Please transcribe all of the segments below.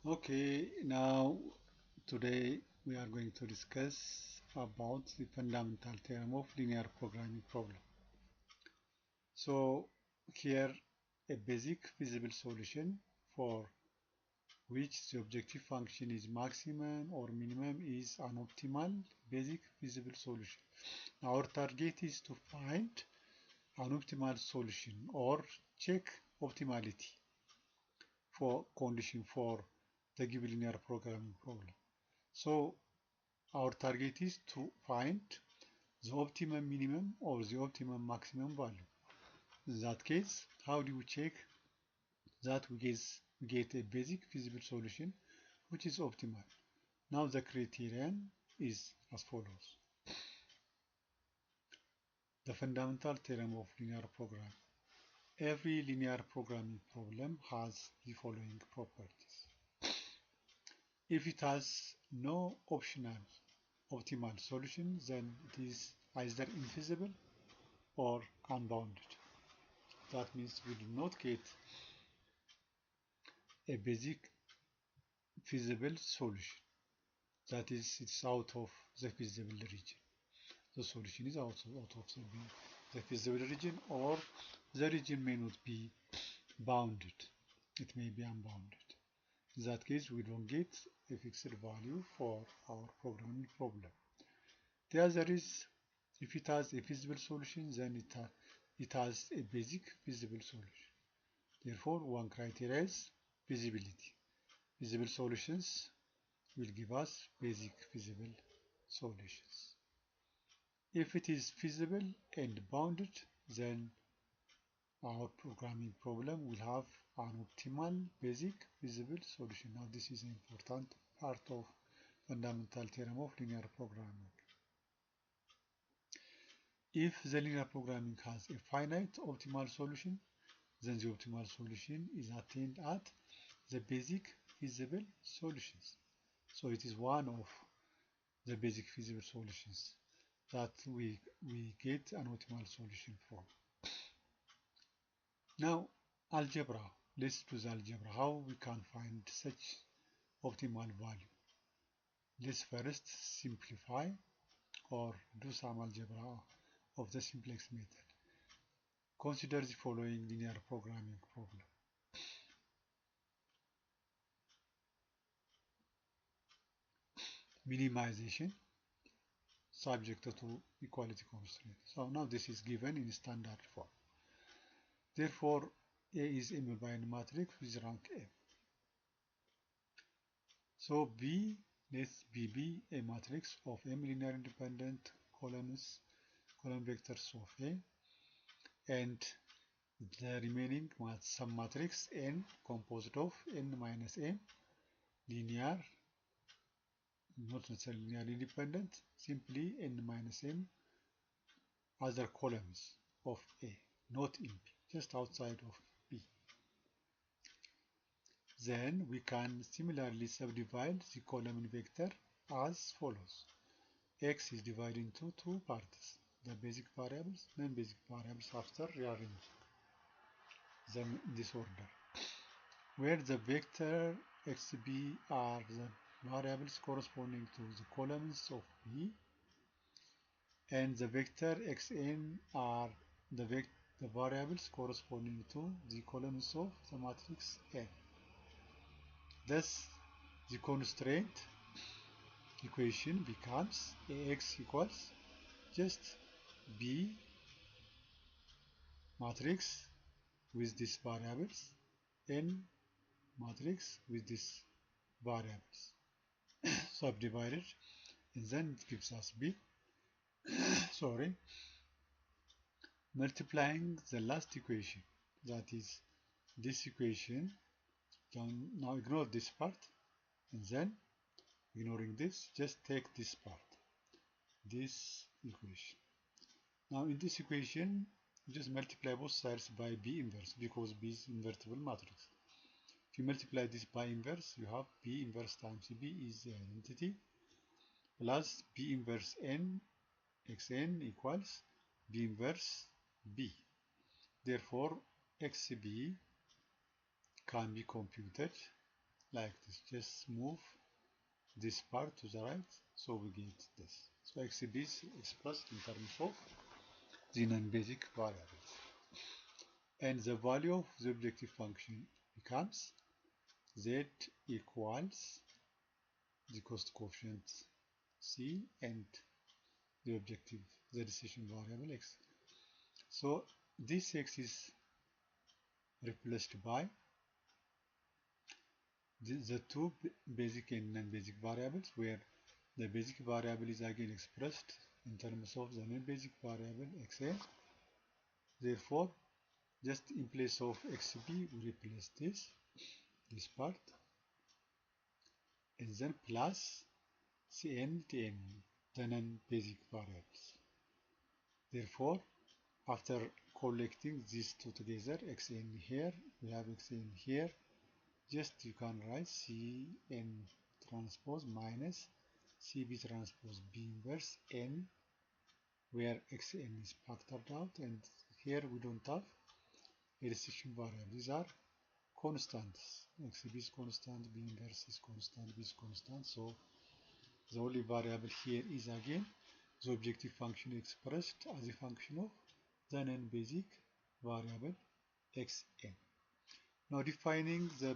Okay, now today we are going to discuss about the fundamental theorem of linear programming problem. So here a basic feasible solution for which the objective function is maximum or minimum is an optimal basic feasible solution. Our target is to find an optimal solution or check optimality for condition for the given linear programming problem. So our target is to find the optimum minimum or the optimum maximum value. In that case, how do we check that we get a basic feasible solution which is optimal? Now the criterion is as follows. The fundamental theorem of linear programming. Every linear programming problem has the following properties. If it has no optional optimal solution, then it is either infeasible or unbounded. That means we do not get a basic feasible solution. That is, it's out of the feasible region. The solution is also out of the feasible region, or the region may not be bounded. It may be unbounded. In that case, we don't get a fixed value for our programming problem. The other is, if it has a feasible solution, then it has a basic feasible solution. Therefore, one criteria is feasibility. Feasible solutions will give us basic feasible solutions. If it is feasible and bounded, then our programming problem will have an optimal basic feasible solution. Now this is an important part of fundamental theorem of linear programming. If the linear programming has a finite optimal solution, then the optimal solution is attained at the basic feasible solutions. So it is one of the basic feasible solutions that we get an optimal solution from. Now algebra. Let's do the algebra. How we can find such optimal value? Let's first simplify or do some algebra of the simplex method. Consider the following linear programming problem. Minimization subject to equality constraint. So now this is given in standard form. Therefore, A is M by N matrix with rank M. So B, let B be a matrix of M linear independent column vectors of A, and the remaining submatrix N composed of N minus M linear, not necessarily linear independent, simply N minus M other columns of A, not in B, just outside of B. Then we can similarly subdivide the column vector as follows. X is divided into two parts, the basic variables, non-basic variables after rearranging them in this order, where the vector xb are the variables corresponding to the columns of B, and the vector xn are the variables corresponding to the columns of the matrix N. Thus, the constraint equation becomes Ax equals just B matrix with these variables, N matrix with these variables subdivided, and then it gives us B. Sorry, multiplying the last equation, that is this equation. Now ignore this part, and then ignoring this, just take this part, this equation. Now in this equation, just multiply both sides by B inverse, because B is invertible matrix. If you multiply this by inverse, you have B inverse times B is the identity, plus B inverse N xn equals B inverse B. Therefore, xb can be computed like this. Just move this part to the right, so we get this. So xb is expressed in terms of the non-basic variables. And the value of the objective function becomes z equals the cost coefficient c and the objective, the decision variable x. So this x is replaced by the two basic and non-basic variables, where the basic variable is again expressed in terms of the non-basic variable xa. Therefore, just in place of xb, we replace this part, and then plus cn tn, the non-basic variables. Therefore, after collecting these two together, xn here, we have xn here, just you can write cn transpose minus cb transpose b inverse n, where xn is factored out, and here we don't have a decision variable. These are constants. xb is constant, b inverse is constant, b is constant. So the only variable here is again the objective function expressed as a function of the non-basic variable xn. Now defining the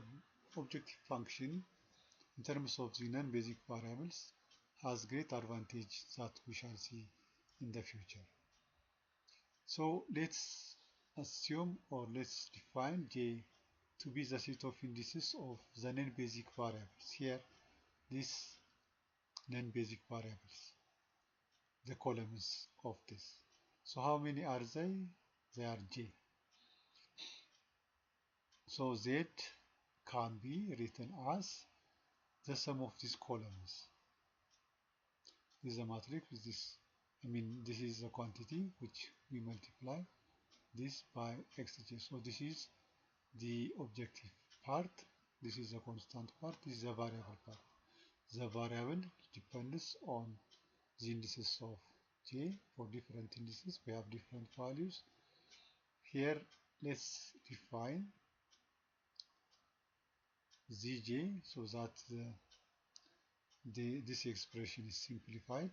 objective function in terms of the non-basic variables has great advantage that we shall see in the future. So let's assume, or let's define J to be the set of indices of the non-basic variables. Here, these non-basic variables, the columns of this. So how many are they? They are J. So Z can be written as the sum of these columns. This is a matrix with this, this is a quantity which we multiply this by xj. So this is the objective part, this is a constant part, this is a variable part. The variable depends on the indices of j. For different indices we have different values. Here let's define zj so that this expression is simplified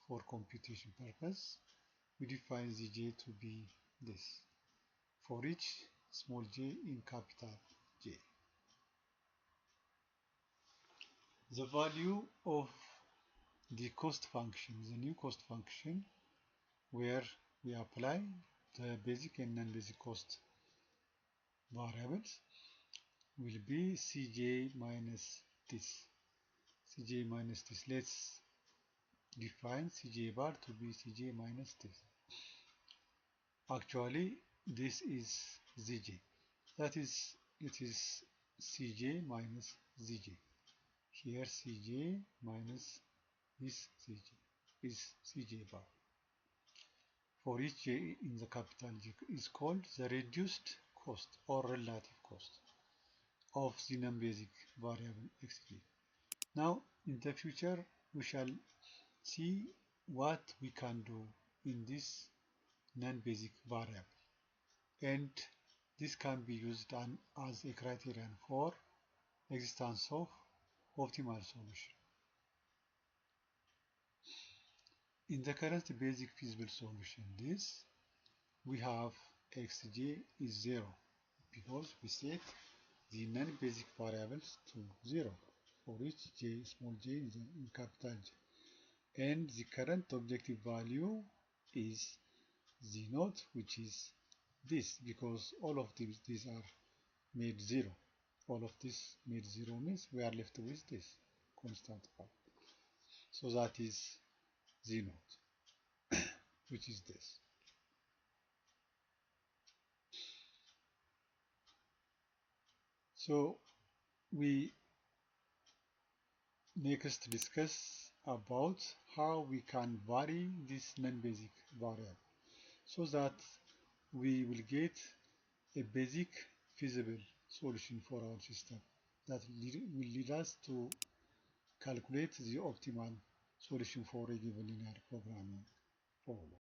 for computation purpose. We define zj to be this for each small j in capital J. The value of the cost function, the new cost function, where we apply the basic and non-basic cost variables, will be Cj minus this. Cj minus this. Let's define Cj bar to be Cj minus this. Actually, this is Zj. That is, it is Cj minus Zj. Here Cj minus this Cj is Cj bar. For each j in the capital J is called the reduced cost or relative cost of the non-basic variable xj. Now in the future we shall see what we can do in this non-basic variable, and this can be used as a criterion for existence of optimal solution. In the current basic feasible solution, we have xj is 0 because we set the non-basic variables to 0 for each j, small j in capital J. And the current objective value is z0, which is this, because all of these are made 0. All of this made 0 means we are left with this constant part. So that is z0, which is this. So we next discuss about how we can vary this non-basic variable so that we will get a basic feasible solution for our system that will lead us to calculate the optimal solution for a given linear programming problem.